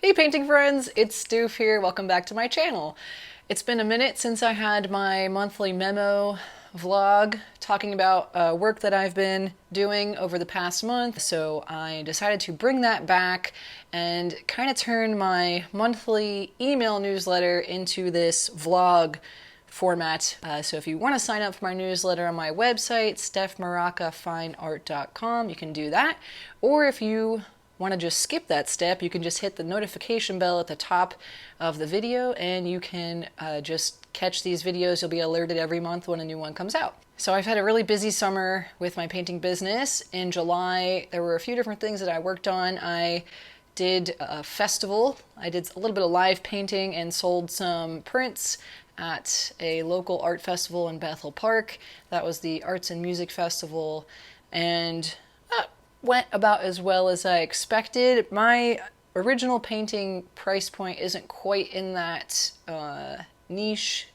Hey painting friends, it's Stoof here. Welcome back to my channel. It's been a minute since I had my monthly Memo vlog talking about work that I've been doing over the past month, so I decided to bring that back and kind of turn my monthly email newsletter into this vlog format. So if you want to sign up for my newsletter on my website, stephmoracafineart.com, you can do that. Or if you want to just skip that step, you can just hit the notification bell at the top of the video and you can just catch these videos. You'll be alerted every month when a new one comes out. So I've had a really busy summer with my painting business. In July, there were a few different things that I worked on. I did a festival. I did a little bit of live painting and sold some prints at a local art festival in Bethel Park. That was the Arts and Music Festival, and went about as well as I expected. My original painting price point isn't quite in that niche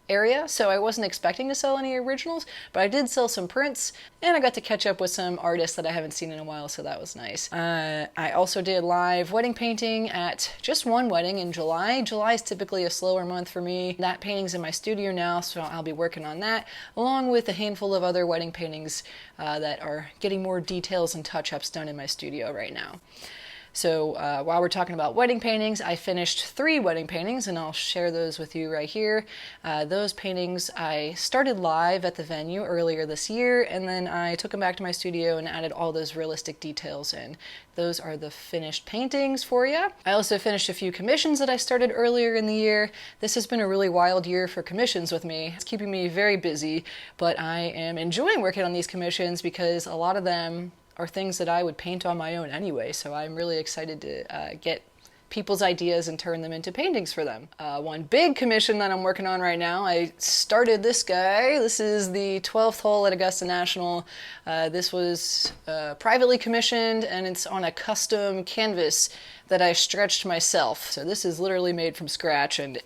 area, so I wasn't expecting to sell any originals, but I did sell some prints, and I got to catch up with some artists that I haven't seen in a while, so that was nice. I also did live wedding painting at just one wedding in July. July is typically a slower month for me. That painting's in my studio now, so I'll be working on that, along with a handful of other wedding paintings that are getting more details and touch-ups done in my studio right now. So while we're talking about wedding paintings, I finished 3 wedding paintings, and I'll share those with you right here. Those paintings I started live at the venue earlier this year, and then I took them back to my studio and added all those realistic details in. Those are the finished paintings for you. I also finished a few commissions that I started earlier in the year. This has been a really wild year for commissions with me. It's keeping me very busy, but I am enjoying working on these commissions because a lot of them are things that I would paint on my own anyway, so I'm really excited to get people's ideas and turn them into paintings for them. One big commission that I'm working on right now, I started this guy. This is the 12th hole at Augusta National. This was privately commissioned, and it's on a custom canvas that I stretched myself. So this is literally made from scratch, and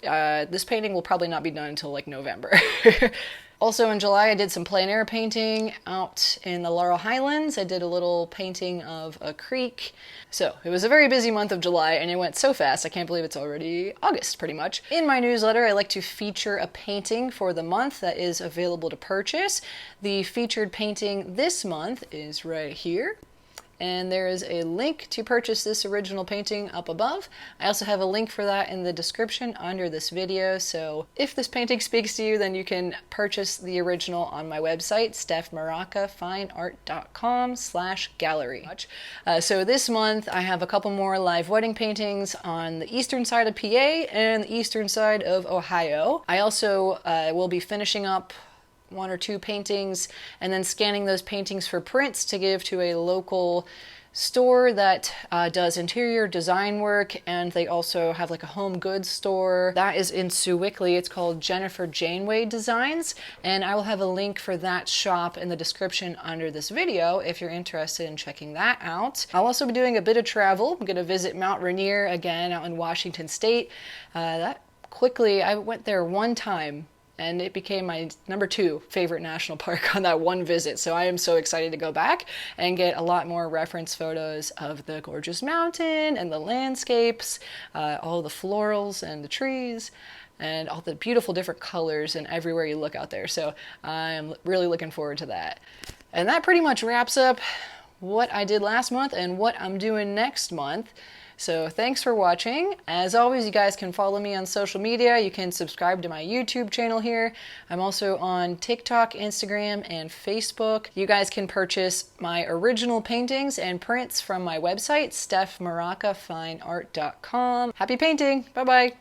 this painting will probably not be done until like November. Also in July, I did some plein air painting out in the Laurel Highlands. I did a little painting of a creek. So it was a very busy month of July, and it went so fast, I can't believe it's already August, pretty much. In my newsletter, I like to feature a painting for the month that is available to purchase. The featured painting this month is right here, and there is a link to purchase this original painting up above. I also have a link for that in the description under this video, so if this painting speaks to you, then you can purchase the original on my website, stephmoracafineart.com/gallery. So this month I have a couple more live wedding paintings on the eastern side of PA and the eastern side of Ohio. I also will be finishing up 1 or 2 paintings and then scanning those paintings for prints to give to a local store that does interior design work, and they also have like a home goods store that is in Sewickley. It's called Jennifer Janeway Designs, and I will have a link for that shop in the description under this video if you're interested in checking that out. I'll also be doing a bit of travel. I'm going to visit Mount Rainier again out in Washington State. I went there one time, and it became my number 2 favorite national park on that one visit. So I am so excited to go back and get a lot more reference photos of the gorgeous mountain and the landscapes, all the florals and the trees, and all the beautiful different colors and everywhere you look out there. So I'm really looking forward to that. And that pretty much wraps up what I did last month and what I'm doing next month. So thanks for watching. As always, you guys can follow me on social media. You can subscribe to my YouTube channel here. I'm also on TikTok, Instagram, and Facebook. You guys can purchase my original paintings and prints from my website, stephmoracafineart.com. Happy painting! Bye-bye!